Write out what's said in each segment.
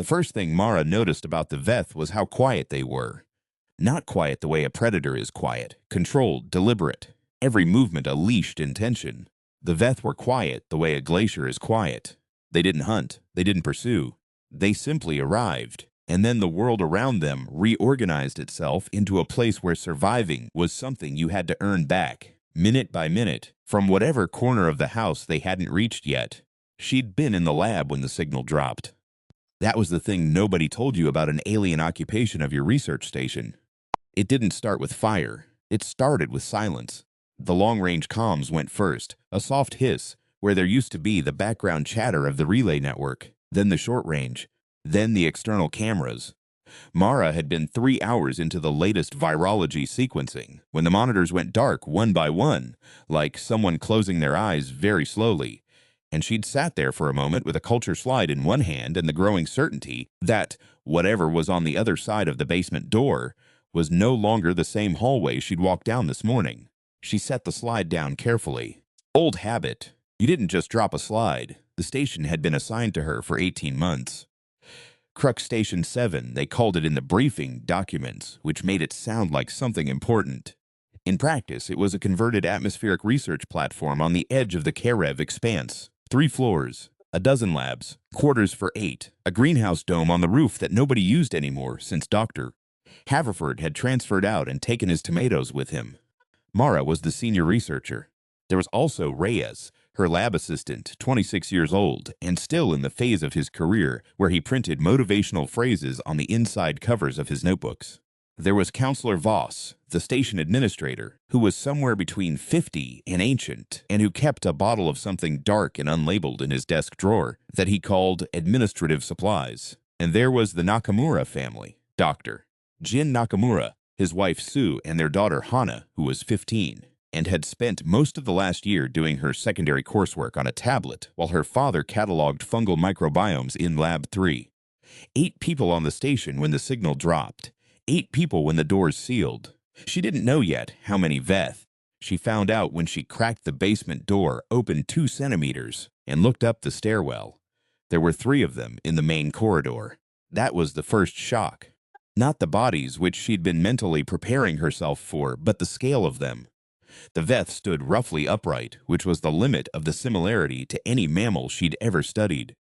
The first thing Mara noticed about the Veth was how quiet they were. Not quiet the way a predator is quiet, controlled, deliberate, every movement a leashed intention. The Veth were quiet the way a glacier is quiet. They didn't hunt, they didn't pursue. They simply arrived, and then the world around them reorganized itself into a place where surviving was something you had to earn back, minute by minute, from whatever corner of the house they hadn't reached yet. She'd been in the lab when the signal dropped. That was the thing nobody told you about an alien occupation of your research station. It didn't start with fire. It started with silence. The long-range comms went first, a soft hiss, where there used to be the background chatter of the relay network, then the short-range, then the external cameras. Mara had been 3 hours into the latest virology sequencing, when the monitors went dark one by one, like someone closing their eyes very slowly, and she'd sat there for a moment with a culture slide in one hand and the growing certainty that whatever was on the other side of the basement door was no longer the same hallway she'd walked down this morning. She set the slide down carefully. Old habit. You didn't just drop a slide. The station had been assigned to her for 18 months. Crux Station 7, they called it in the briefing documents, which made it sound like something important. In practice, it was a converted atmospheric research platform on the edge of the Carriage expanse. 3 floors, a dozen labs, quarters for 8, a greenhouse dome on the roof that nobody used anymore since Dr. Haverford had transferred out and taken his tomatoes with him. Mara was the senior researcher. There was also Reyes, her lab assistant, 26 years old, and still in the phase of his career where he printed motivational phrases on the inside covers of his notebooks. There was Counselor Voss, the station administrator, who was somewhere between 50 and ancient, and who kept a bottle of something dark and unlabeled in his desk drawer that he called administrative supplies. And there was the Nakamura family, Dr. Jin Nakamura, his wife Sue, and their daughter Hana, who was 15, and had spent most of the last year doing her secondary coursework on a tablet while her father cataloged fungal microbiomes in Lab 3. 8 people on the station when the signal dropped. 8 people when the doors sealed. She didn't know yet how many Veth. She found out when she cracked the basement door open 2 centimeters and looked up the stairwell. There were 3 of them in the main corridor. That was the first shock. Not the bodies which she'd been mentally preparing herself for, but the scale of them. The Veth stood roughly upright, which was the limit of the similarity to any mammal she'd ever studied.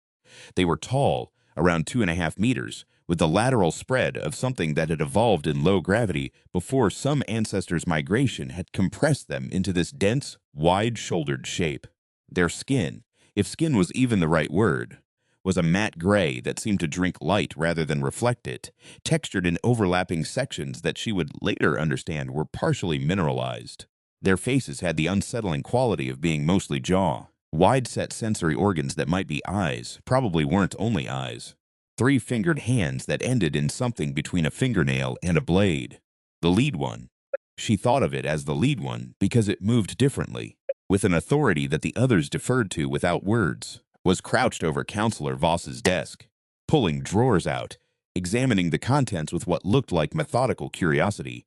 They were tall, around 2.5 meters, with the lateral spread of something that had evolved in low gravity before some ancestor's migration had compressed them into this dense, wide-shouldered shape. Their skin, if skin was even the right word, was a matte gray that seemed to drink light rather than reflect it, textured in overlapping sections that she would later understand were partially mineralized. Their faces had the unsettling quality of being mostly jaw. Wide-set sensory organs that might be eyes probably weren't only eyes. 3-fingered hands that ended in something between a fingernail and a blade. The lead one. She thought of it as the lead one because it moved differently, with an authority that the others deferred to without words, was crouched over Counselor Voss's desk, pulling drawers out, examining the contents with what looked like methodical curiosity.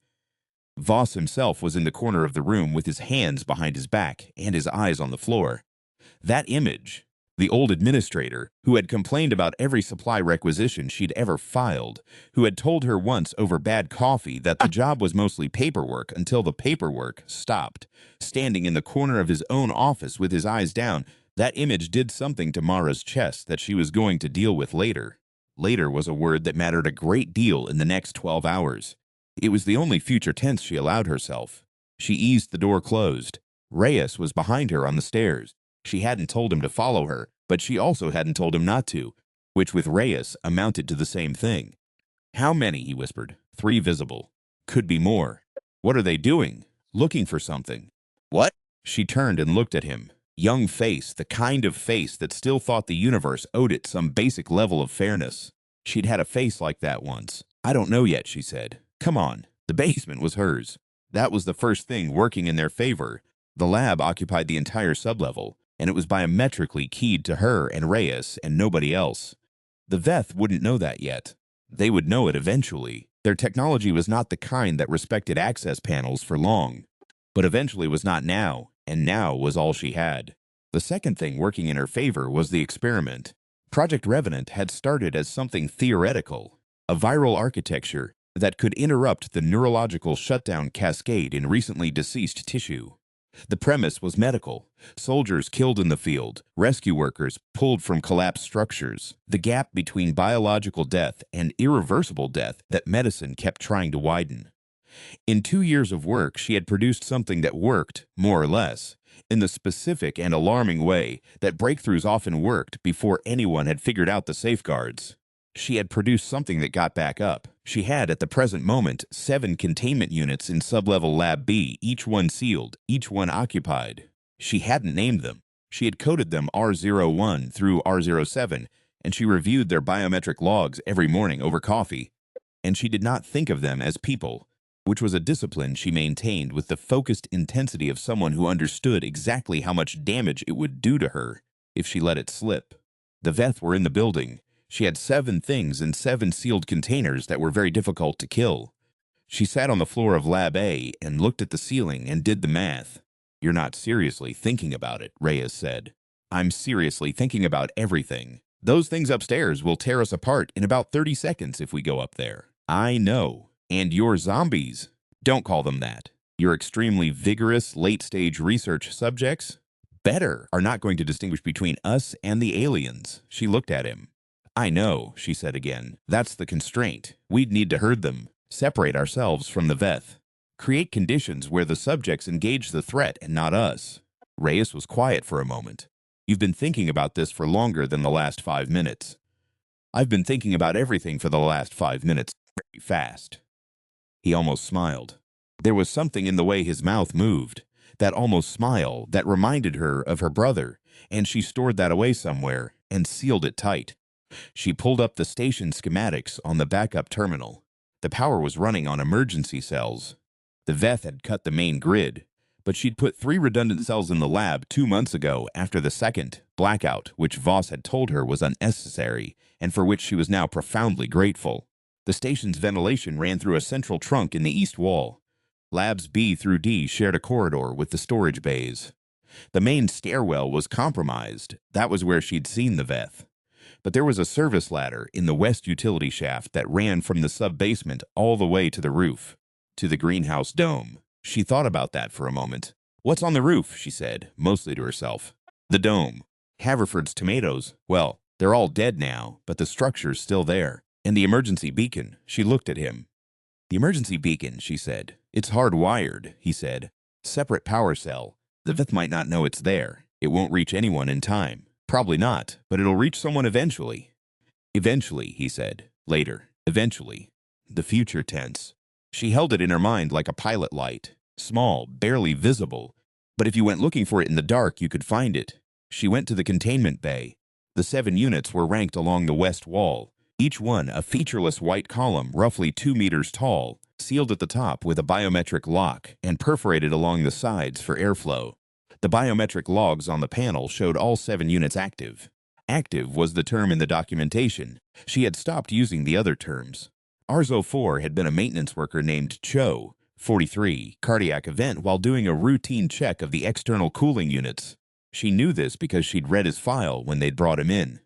Voss himself was in the corner of the room with his hands behind his back and his eyes on the floor. That image, the old administrator, who had complained about every supply requisition she'd ever filed, who had told her once over bad coffee that the job was mostly paperwork until the paperwork stopped, standing in the corner of his own office with his eyes down, that image did something to Mara's chest that she was going to deal with later. Later was a word that mattered a great deal in the next 12 hours. It was the only future tense she allowed herself. She eased the door closed. Reyes was behind her on the stairs. She hadn't told him to follow her, but she also hadn't told him not to, which with Reyes amounted to the same thing. How many, he whispered. 3 visible. Could be more. What are they doing? Looking for something. What? She turned and looked at him. Young face, the kind of face that still thought the universe owed it some basic level of fairness. She'd had a face like that once. I don't know yet, she said. Come on. The basement was hers. That was the first thing working in their favor. The lab occupied the entire sublevel, and it was biometrically keyed to her and Reyes and nobody else. The Veth wouldn't know that yet. They would know it eventually. Their technology was not the kind that respected access panels for long. But eventually was not now, and now was all she had. The second thing working in her favor was the experiment. Project Revenant had started as something theoretical, a viral architecture that could interrupt the neurological shutdown cascade in recently deceased tissue. The premise was medical: soldiers killed in the field, rescue workers pulled from collapsed structures, the gap between biological death and irreversible death that medicine kept trying to widen. In 2 years of work, she had produced something that worked, more or less, in the specific and alarming way that breakthroughs often worked before anyone had figured out the safeguards. She had produced something that got back up. She had, at the present moment, 7 containment units in sublevel Lab B, each one sealed, each one occupied. She hadn't named them. She had coded them R01 through R07, and she reviewed their biometric logs every morning over coffee. And she did not think of them as people, which was a discipline she maintained with the focused intensity of someone who understood exactly how much damage it would do to her if she let it slip. The Veth were in the building. She had 7 things in 7 sealed containers that were very difficult to kill. She sat on the floor of Lab A and looked at the ceiling and did the math. "You're not seriously thinking about it," Reyes said. "I'm seriously thinking about everything. Those things upstairs will tear us apart in about 30 seconds if we go up there." "I know. And your zombies." "Don't call them that. Your extremely vigorous late-stage research subjects, better, are not going to distinguish between us and the aliens." She looked at him. "I know," she said again. "That's the constraint. We'd need to herd them, separate ourselves from the Veth, create conditions where the subjects engage the threat and not us." Reyes was quiet for a moment. "You've been thinking about this for longer than the last 5 minutes." "I've been thinking about everything for the last 5 minutes very fast." He almost smiled. There was something in the way his mouth moved, that almost smile that reminded her of her brother, and she stored that away somewhere and sealed it tight. She pulled up the station schematics on the backup terminal. The power was running on emergency cells. The Veth had cut the main grid, but she'd put 3 redundant cells in the lab 2 months ago after the second blackout, which Voss had told her was unnecessary and for which she was now profoundly grateful. The station's ventilation ran through a central trunk in the east wall. Labs B through D shared a corridor with the storage bays. The main stairwell was compromised. That was where she'd seen the Veth. But there was a service ladder in the west utility shaft that ran from the sub-basement all the way to the roof, to the greenhouse dome. She thought about that for a moment. "What's on the roof?" she said, mostly to herself. "The dome. Haverford's tomatoes. Well, they're all dead now, but the structure's still there. And the emergency beacon." She looked at him. "The emergency beacon," she said. "It's hardwired," he said. "Separate power cell. The Veth might not know it's there. It won't reach anyone in time. Probably not, but it'll reach someone eventually." "Eventually," he said. "Later. Eventually." The future tense. She held it in her mind like a pilot light. Small, barely visible. But if you went looking for it in the dark, you could find it. She went to the containment bay. The 7 units were ranked along the west wall. Each one a featureless white column roughly 2 meters tall, sealed at the top with a biometric lock and perforated along the sides for airflow. The biometric logs on the panel showed all 7 units active. Active was the term in the documentation. She had stopped using the other terms. Arzo-4 had been a maintenance worker named Cho, 43, cardiac event while doing a routine check of the external cooling units. She knew this because she'd read his file when they'd brought him in.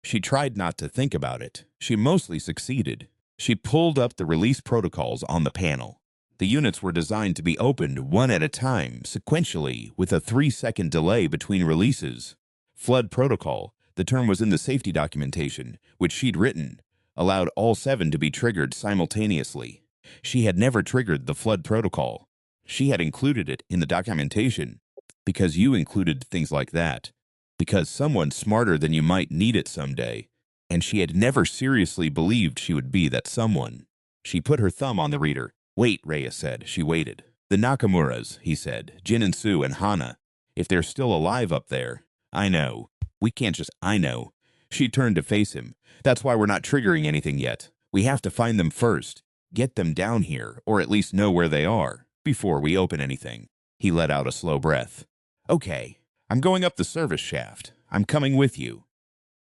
She tried not to think about it. She mostly succeeded. She pulled up the release protocols on the panel. The units were designed to be opened one at a time, sequentially, with a 3-second delay between releases. Flood protocol, the term was in the safety documentation, which she'd written, allowed all 7 to be triggered simultaneously. She had never triggered the flood protocol. She had included it in the documentation because you included things like that, because someone smarter than you might need it someday, and she had never seriously believed she would be that someone. She put her thumb on the reader. "Wait," Reyes said. She waited. "The Nakamuras," he said, "Jin and Sue and Hana. If they're still alive up there." "I know. We can't just—" "I know." She turned to face him. "That's why we're not triggering anything yet. We have to find them first. Get them down here, or at least know where they are, before we open anything." He let out a slow breath. "Okay. I'm going up the service shaft. I'm coming with you."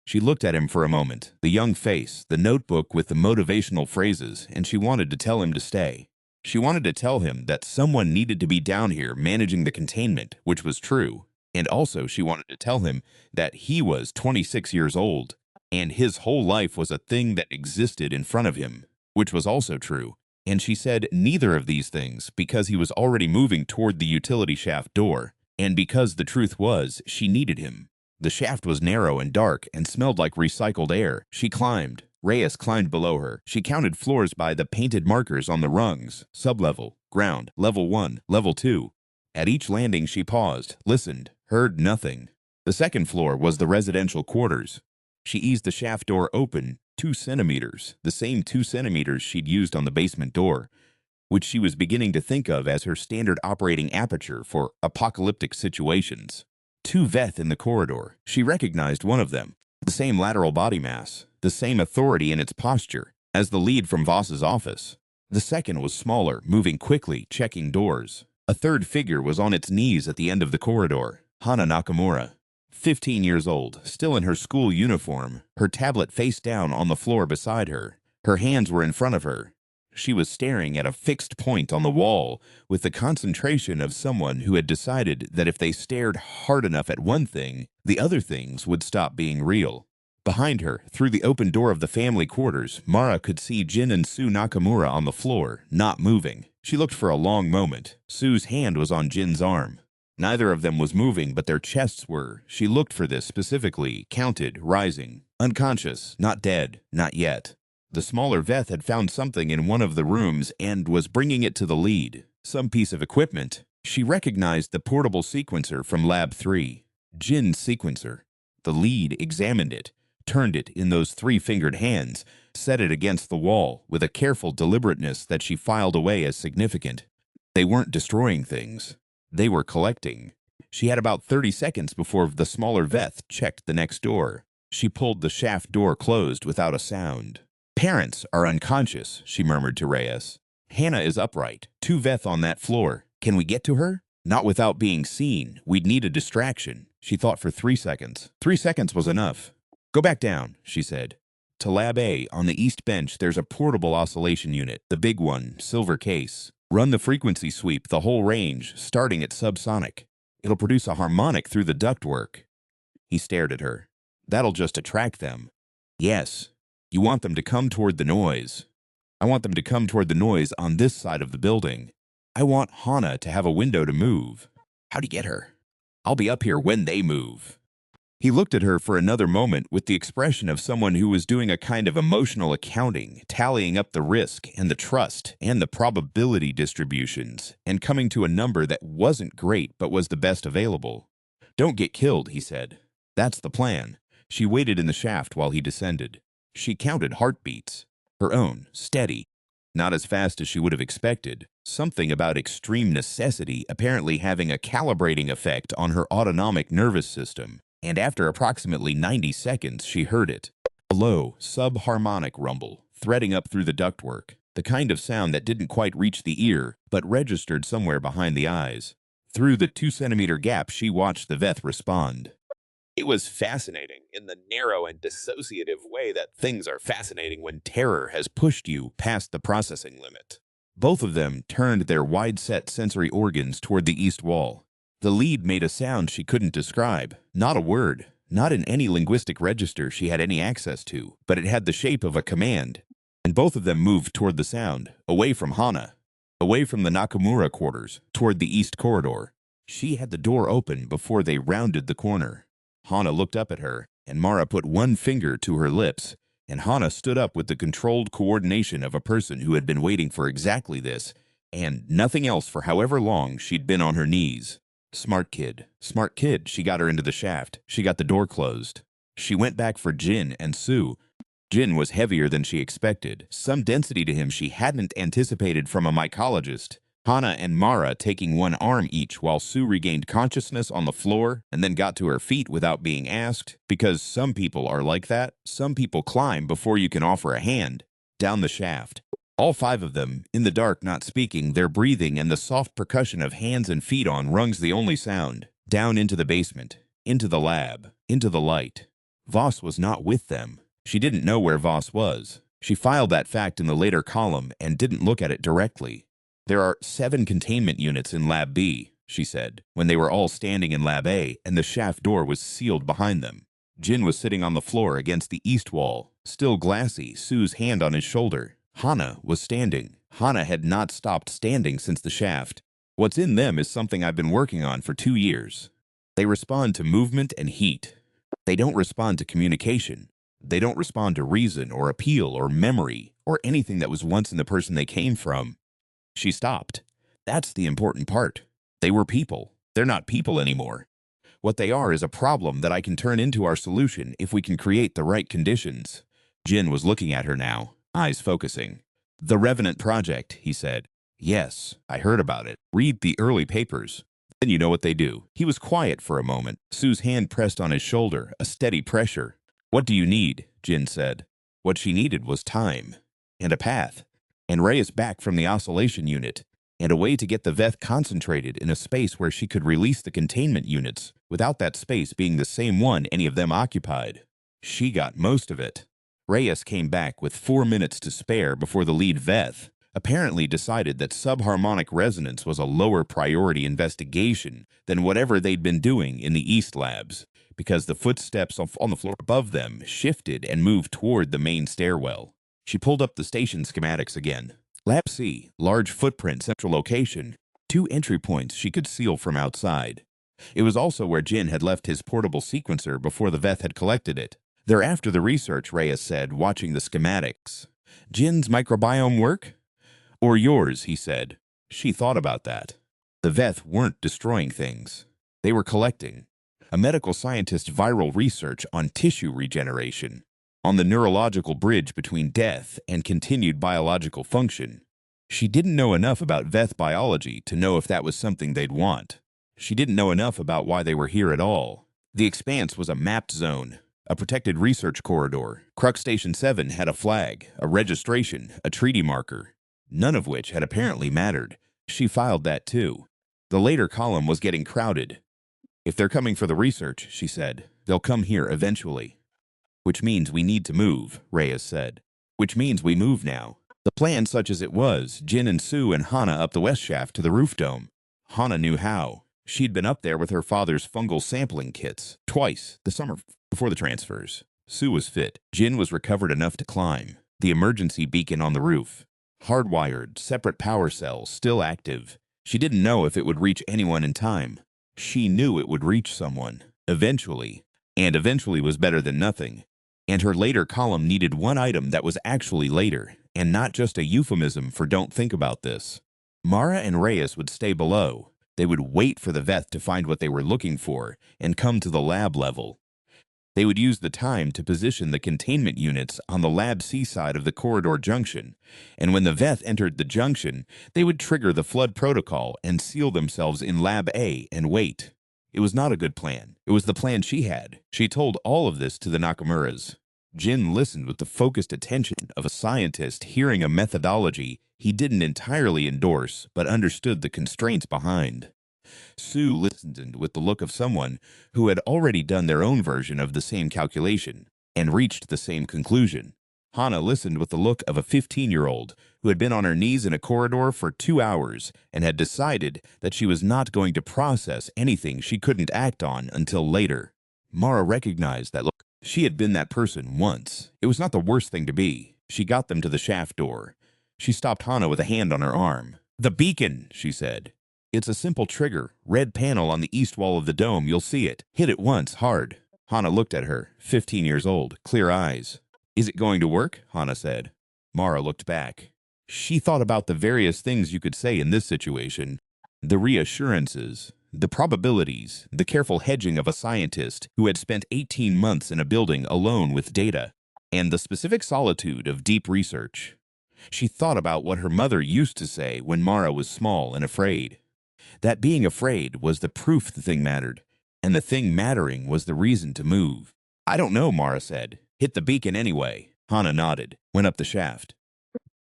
She looked at him for a moment, the young face, the notebook with the motivational phrases, and she wanted to tell him to stay. She wanted to tell him that someone needed to be down here managing the containment, which was true, and also she wanted to tell him that he was 26 years old. and his whole life was a thing that existed in front of him, which was also true. And she said neither of these things because he was already moving toward the utility shaft door, and because the truth was she needed him. The shaft was narrow and dark and smelled like recycled air. She climbed. Reyes climbed below her. She counted floors by the painted markers on the rungs: sublevel, ground, level 1, level 2. At each landing she paused, listened, heard nothing. The second floor was the residential quarters. She eased the shaft door open 2 centimeters, the same 2 centimeters she'd used on the basement door, which she was beginning to think of as her standard operating aperture for apocalyptic situations. 2 Veth in the corridor. She recognized one of them. The same lateral body mass, the same authority in its posture as the lead from Voss's office. The second was smaller, moving quickly, checking doors. A third figure was on its knees at the end of the corridor. Hana Nakamura, 15 years old, still in her school uniform, her tablet face down on the floor beside her. Her hands were in front of her. She was staring at a fixed point on the wall with the concentration of someone who had decided that if they stared hard enough at one thing, the other things would stop being real. Behind her, through the open door of the family quarters, Mara could see Jin and Sue Nakamura on the floor, not moving. She looked for a long moment. Sue's hand was on Jin's arm. Neither of them was moving, but their chests were. She looked for this specifically, counted, rising. Unconscious, not dead, not yet. The smaller Veth had found something in one of the rooms and was bringing it to the lead. Some piece of equipment. She recognized the portable sequencer from Lab 3. Jin's sequencer. The lead examined it, turned it in those 3-fingered hands, set it against the wall with a careful deliberateness that she filed away as significant. They weren't destroying things. They were collecting. She had about 30 seconds before the smaller Veth checked the next door. She pulled the shaft door closed without a sound. Parents are unconscious, she murmured to Reyes. Hannah is upright. 2 Veth on that floor. Can we get to her? Not without being seen. We'd need a distraction. She thought for 3 seconds. 3 seconds was enough. Go back down, she said. To Lab A, on the east bench, there's a portable oscillation unit, the big one, silver case. Run the frequency sweep the whole range, starting at subsonic. It'll produce a harmonic through the ductwork. He stared at her. That'll just attract them. Yes. You want them to come toward the noise. I want them to come toward the noise on this side of the building. I want Hana to have a window to move. How'd you get her? I'll be up here when they move. He looked at her for another moment with the expression of someone who was doing a kind of emotional accounting, tallying up the risk and the trust and the probability distributions, and coming to a number that wasn't great but was the best available. Don't get killed, he said. That's the plan. She waited in the shaft while he descended. She counted heartbeats. Her own, steady. Not as fast as she would have expected. Something about extreme necessity apparently having a calibrating effect on her autonomic nervous system. And after approximately 90 seconds, she heard it. A low, subharmonic rumble, threading up through the ductwork. The kind of sound that didn't quite reach the ear, but registered somewhere behind the eyes. Through the 2-centimeter gap, she watched the Veth respond. It was fascinating in the narrow and dissociative way that things are fascinating when terror has pushed you past the processing limit. Both of them turned their wide-set sensory organs toward the east wall. The lead made a sound she couldn't describe. Not a word. Not in any linguistic register she had any access to, but it had the shape of a command. And both of them moved toward the sound, away from Hana, away from the Nakamura quarters, toward the east corridor. She had the door open before they rounded the corner. Hana looked up at her, and Mara put one finger to her lips, and Hana stood up with the controlled coordination of a person who had been waiting for exactly this, and nothing else for however long she'd been on her knees. Smart kid. Smart kid. She got her into the shaft. She got the door closed. She went back for Jin and Sue. Jin was heavier than she expected, some density to him she hadn't anticipated from a mycologist. Hana and Mara taking one arm each while Sue regained consciousness on the floor and then got to her feet without being asked, because some people are like that. Some people climb before you can offer a hand, down the shaft. All 5 of them, in the dark not speaking, their breathing and the soft percussion of hands and feet on rungs the only sound, down into the basement, into the lab, into the light. Voss was not with them. She didn't know where Voss was. She filed that fact in the later column and didn't look at it directly. There are 7 containment units in Lab B, she said, when they were all standing in Lab A and the shaft door was sealed behind them. Jin was sitting on the floor against the east wall, still glassy, Sue's hand on his shoulder. Hana was standing. Hana had not stopped standing since the shaft. What's in them is something I've been working on for 2 years. They respond to movement and heat. They don't respond to communication. They don't respond to reason or appeal or memory or anything that was once in the person they came from. She stopped. That's the important part. They were people. They're not people anymore. What they are is a problem that I can turn into our solution if we can create the right conditions. Jin was looking at her now, eyes focusing. The Revenant Project, he said. Yes, I heard about it. Read the early papers. Then you know what they do. He was quiet for a moment. Sue's hand pressed on his shoulder, a steady pressure. What do you need? Jin said. What she needed was time. And a path. And Reyes back from the oscillation unit. And a way to get the Veth concentrated in a space where she could release the containment units without that space being the same one any of them occupied. She got most of it. Reyes came back with 4 minutes to spare before the lead Veth apparently decided that subharmonic resonance was a lower priority investigation than whatever they'd been doing in the East labs, because the footsteps on the floor above them shifted and moved toward the main stairwell. She pulled up the station schematics again. Lab C, large footprint, central location, 2 entry points she could seal from outside. It was also where Jin had left his portable sequencer before the Veth had collected it. They're after the research, Reyes said, watching the schematics. Jin's microbiome work? Or yours, he said. She thought about that. The Veth weren't destroying things. They were collecting. A medical scientist's viral research on tissue regeneration, on the neurological bridge between death and continued biological function. She didn't know enough about Veth biology to know if that was something they'd want. She didn't know enough about why they were here at all. The Expanse was a mapped zone, a protected research corridor. Crux Station 7 had a flag, a registration, a treaty marker, none of which had apparently mattered. She filed that too. The later column was getting crowded. If they're coming for the research, she said, they'll come here eventually. Which means we need to move, Reyes said. Which means we move now. The plan, such as it was, Jin and Sue and Hana up the west shaft to the roof dome. Hana knew how. She'd been up there with her father's fungal sampling kits, twice, the summer before the transfers. Sue was fit. Jin was recovered enough to climb. The emergency beacon on the roof. Hardwired, separate power cells, still active. She didn't know if it would reach anyone in time. She knew it would reach someone, eventually. And eventually was better than nothing. And her later column needed one item that was actually later, and not just a euphemism for don't think about this. Mara and Reyes would stay below. They would wait for the Veth to find what they were looking for and come to the lab level. They would use the time to position the containment units on the Lab C side of the corridor junction, and when the Veth entered the junction, they would trigger the flood protocol and seal themselves in Lab A and wait. It was not a good plan. It was the plan she had. She told all of this to the Nakamuras. Jin listened with the focused attention of a scientist hearing a methodology he didn't entirely endorse but understood the constraints behind. Sue listened with the look of someone who had already done their own version of the same calculation and reached the same conclusion. Hana listened with the look of a 15-year-old who had been on her knees in a corridor for 2 hours and had decided that she was not going to process anything she couldn't act on until later. Mara recognized that look. She had been that person once. It was not the worst thing to be. She got them to the shaft door. She stopped Hana with a hand on her arm. "The beacon," she said. "It's a simple trigger. Red panel on the east wall of the dome. You'll see it. Hit it once, hard." Hana looked at her, 15 years old, clear eyes. "Is it going to work?" Hana said. Mara looked back. She thought about the various things you could say in this situation. The reassurances, the probabilities, the careful hedging of a scientist who had spent 18 months in a building alone with data, and the specific solitude of deep research. She thought about what her mother used to say when Mara was small and afraid. That being afraid was the proof the thing mattered, and the thing mattering was the reason to move. "I don't know," Mara said. "Hit the beacon anyway." Hana nodded, went up the shaft.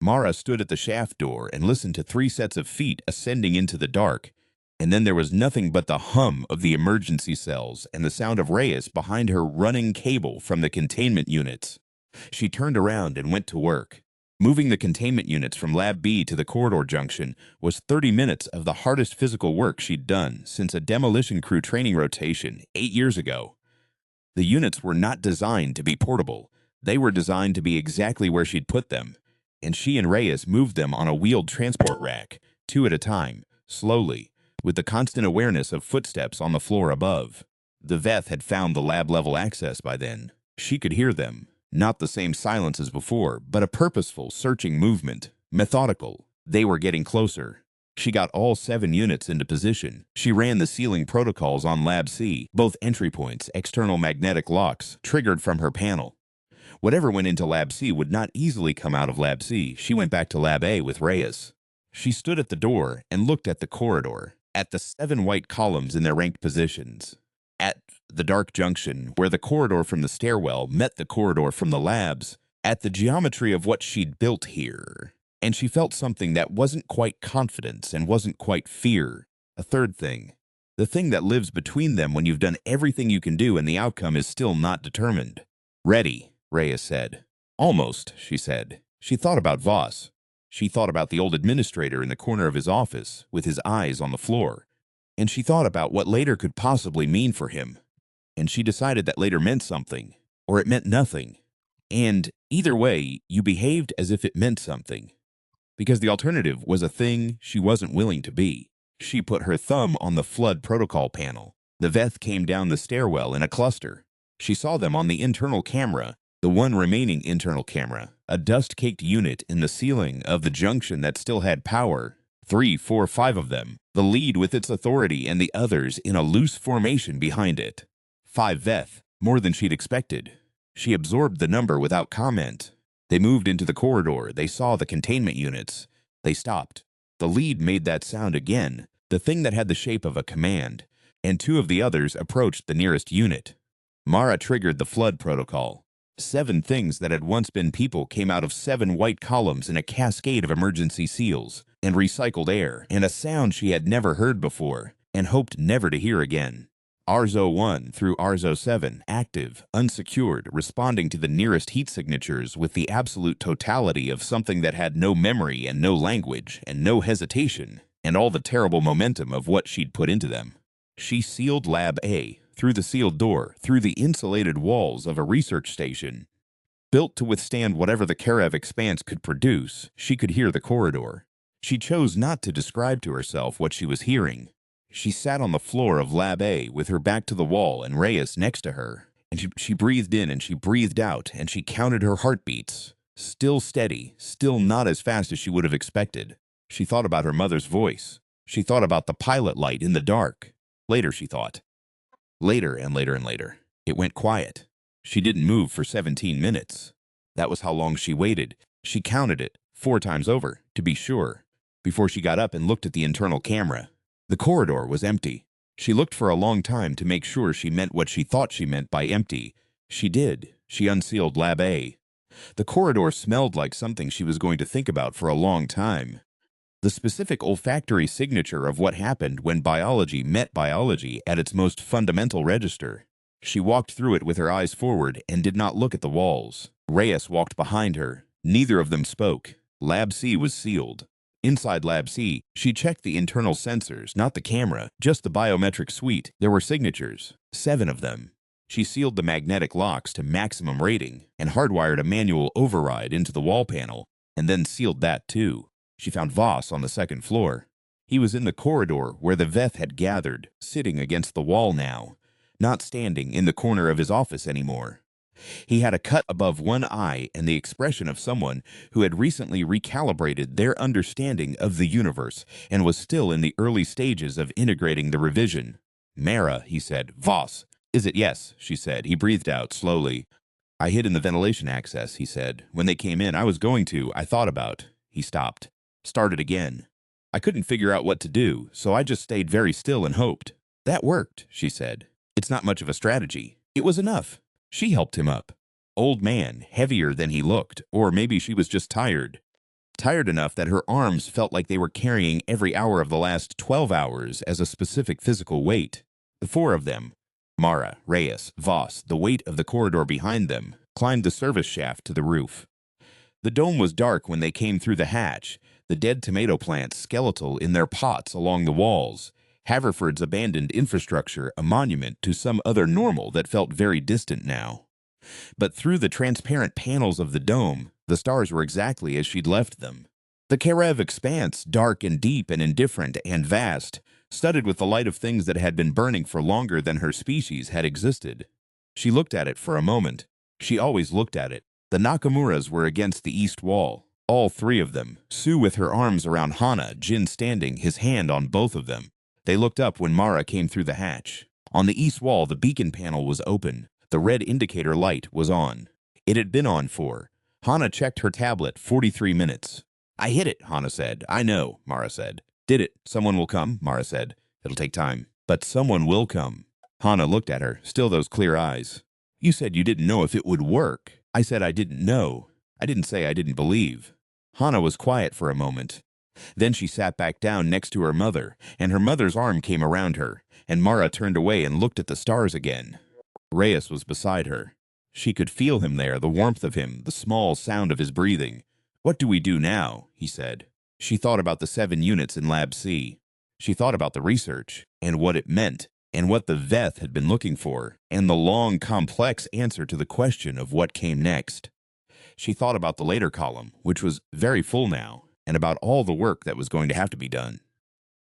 Mara stood at the shaft door and listened to 3 sets of feet ascending into the dark, and then there was nothing but the hum of the emergency cells and the sound of Reyes behind her running cable from the containment units. She turned around and went to work. Moving the containment units from Lab B to the corridor junction was 30 minutes of the hardest physical work she'd done since a demolition crew training rotation 8 years ago. The units were not designed to be portable. They were designed to be exactly where she'd put them, and she and Reyes moved them on a wheeled transport rack, two at a time, slowly, with the constant awareness of footsteps on the floor above. The Veth had found the lab-level access by then. She could hear them. Not the same silence as before, but a purposeful, searching movement. Methodical. They were getting closer. She got all 7 units into position. She ran the sealing protocols on Lab C, both entry points, external magnetic locks, triggered from her panel. Whatever went into Lab C would not easily come out of Lab C. She went back to Lab A with Reyes. She stood at the door and looked at the corridor, at the 7 white columns in their ranked positions, at the dark junction where the corridor from the stairwell met the corridor from the labs, at the geometry of what she'd built here. And she felt something that wasn't quite confidence and wasn't quite fear. A third thing. The thing that lives between them when you've done everything you can do and the outcome is still not determined. Ready, Reyes said. Almost, she said. She thought about Voss. She thought about the old administrator in the corner of his office, with his eyes on the floor. And she thought about what later could possibly mean for him. And she decided that later meant something, or it meant nothing. And either way, you behaved as if it meant something. Because the alternative was a thing she wasn't willing to be. She put her thumb on the flood protocol panel. The Veth came down the stairwell in a cluster. She saw them on the internal camera, the one remaining internal camera, a dust-caked unit in the ceiling of the junction that still had power. 3, 4, 5 of them, the lead with its authority and the others in a loose formation behind it. 5 Veth, more than she'd expected. She absorbed the number without comment. They moved into the corridor. They saw the containment units. They stopped. The lead made that sound again, the thing that had the shape of a command, and 2 of the others approached the nearest unit. Mara triggered the flood protocol. 7 things that had once been people came out of 7 white columns in a cascade of emergency seals, and recycled air, and a sound she had never heard before, and hoped never to hear again. Arzo 1 through Arzo 7, active, unsecured, responding to the nearest heat signatures with the absolute totality of something that had no memory and no language and no hesitation, and all the terrible momentum of what she'd put into them. She sealed Lab A, through the sealed door, through the insulated walls of a research station. Built to withstand whatever the Karev expanse could produce, she could hear the corridor. She chose not to describe to herself what she was hearing. She sat on the floor of Lab A with her back to the wall and Reyes next to her, and she breathed in and she breathed out, and she counted her heartbeats. Still steady, still not as fast as she would have expected. She thought about her mother's voice. She thought about the pilot light in the dark. Later, she thought. Later and later and later. It went quiet. She didn't move for 17 minutes. That was how long she waited. She counted it 4 times over, to be sure, before she got up and looked at the internal camera. The corridor was empty. She looked for a long time to make sure she meant what she thought she meant by empty. She did. She unsealed Lab A. The corridor smelled like something she was going to think about for a long time. The specific olfactory signature of what happened when biology met biology at its most fundamental register. She walked through it with her eyes forward and did not look at the walls. Reyes walked behind her. Neither of them spoke. Lab C was sealed. Inside Lab C, she checked the internal sensors, not the camera, just the biometric suite. There were signatures, 7 of them. She sealed the magnetic locks to maximum rating and hardwired a manual override into the wall panel, and then sealed that too. She found Voss on the 2nd floor. He was in the corridor where the Veth had gathered, sitting against the wall now, not standing in the corner of his office anymore. He had a cut above one eye and the expression of someone who had recently recalibrated their understanding of the universe and was still in the early stages of integrating the revision. Mara, he said. Voss. Is it? Yes, she said. He breathed out slowly. I hid in the ventilation access, he said. When they came in, I thought about. He stopped. Started again. I couldn't figure out what to do, so I just stayed very still and hoped. That worked, she said. It's not much of a strategy. It was enough. She helped him up. Old man, heavier than he looked, or maybe she was just tired. Tired enough that her arms felt like they were carrying every hour of the last 12 hours as a specific physical weight. The 4 of them, Mara, Reyes, Voss, the weight of the corridor behind them, climbed the service shaft to the roof. The dome was dark when they came through the hatch, the dead tomato plants skeletal in their pots along the walls, Haverford's abandoned infrastructure a monument to some other normal that felt very distant now. But through the transparent panels of the dome, the stars were exactly as she'd left them. The Carriage expanse, dark and deep and indifferent and vast, studded with the light of things that had been burning for longer than her species had existed. She looked at it for a moment. She always looked at it. The Nakamuras were against the east wall, all three of them, Sue with her arms around Hana, Jin standing, his hand on both of them. They looked up when Mara came through the hatch. On the east wall, the beacon panel was open. The red indicator light was on. It had been on for. Hana checked her tablet, 43 minutes. I hit it, Hana said. I know, Mara said. Did it. Someone will come, Mara said. It'll take time. But someone will come. Hana looked at her, still those clear eyes. You said you didn't know if it would work. I said I didn't know. I didn't say I didn't believe. Hana was quiet for a moment. Then she sat back down next to her mother, and her mother's arm came around her, and Mara turned away and looked at the stars again. Reyes was beside her. She could feel him there, the warmth of him, the small sound of his breathing. What do we do now? He said. She thought about the 7 units in Lab C. She thought about the research, and what it meant, and what the Veth had been looking for, and the long, complex answer to the question of what came next. She thought about the later column, which was very full now, and about all the work that was going to have to be done.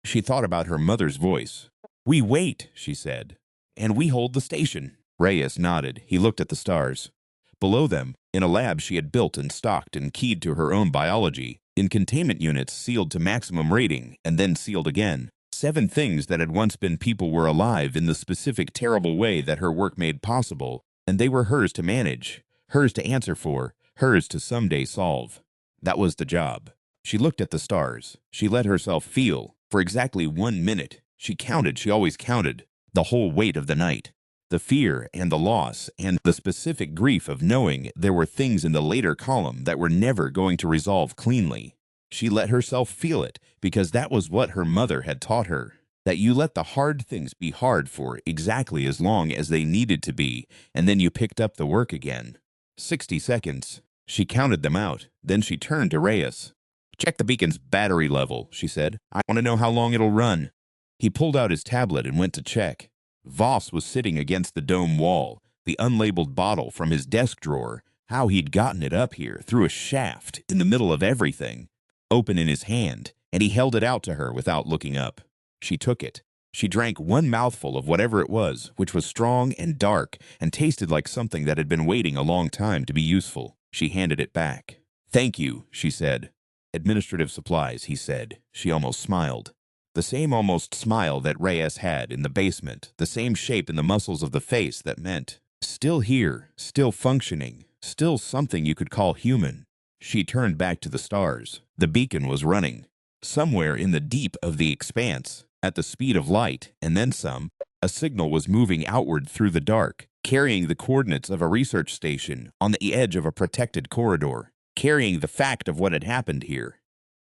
She thought about her mother's voice. We wait, she said, and we hold the station. Reyes nodded. He looked at the stars. Below them, in a lab she had built and stocked and keyed to her own biology, in containment units sealed to maximum rating and then sealed again, 7 things that had once been people were alive in the specific terrible way that her work made possible, and they were hers to manage, hers to answer for, hers to someday solve. That was the job. She looked at the stars. She let herself feel, for exactly 1 minute. She counted, she always counted, the whole weight of the night. The fear and the loss and the specific grief of knowing there were things in the later column that were never going to resolve cleanly. She let herself feel it because that was what her mother had taught her, that you let the hard things be hard for exactly as long as they needed to be, and then you picked up the work again. 60 seconds. She counted them out. Then she turned to Reyes. Check the beacon's battery level, she said. I want to know how long it'll run. He pulled out his tablet and went to check. Voss was sitting against the dome wall, the unlabeled bottle from his desk drawer, how he'd gotten it up here, through a shaft, in the middle of everything, open in his hand, and he held it out to her without looking up. She took it. She drank 1 mouthful of whatever it was, which was strong and dark, and tasted like something that had been waiting a long time to be useful. She handed it back. Thank you, she said. Administrative supplies, he said. She almost smiled. The same almost smile that Reyes had in the basement, the same shape in the muscles of the face that meant, still here, still functioning, still something you could call human. She turned back to the stars. The beacon was running. Somewhere in the deep of the expanse, at the speed of light, and then some, a signal was moving outward through the dark, carrying the coordinates of a research station on the edge of a protected corridor, carrying the fact of what had happened here.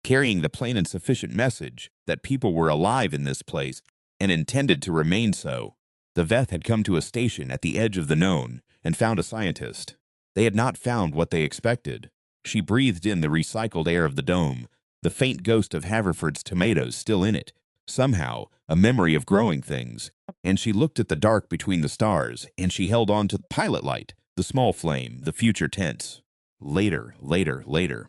Carrying the plain and sufficient message that people were alive in this place and intended to remain so. The Veth had come to a station at the edge of the known and found a scientist. They had not found what they expected. She breathed in the recycled air of the dome, the faint ghost of Haverford's tomatoes still in it, somehow a memory of growing things, and she looked at the dark between the stars, and she held on to the pilot light, the small flame, the future tense. Later, later, later.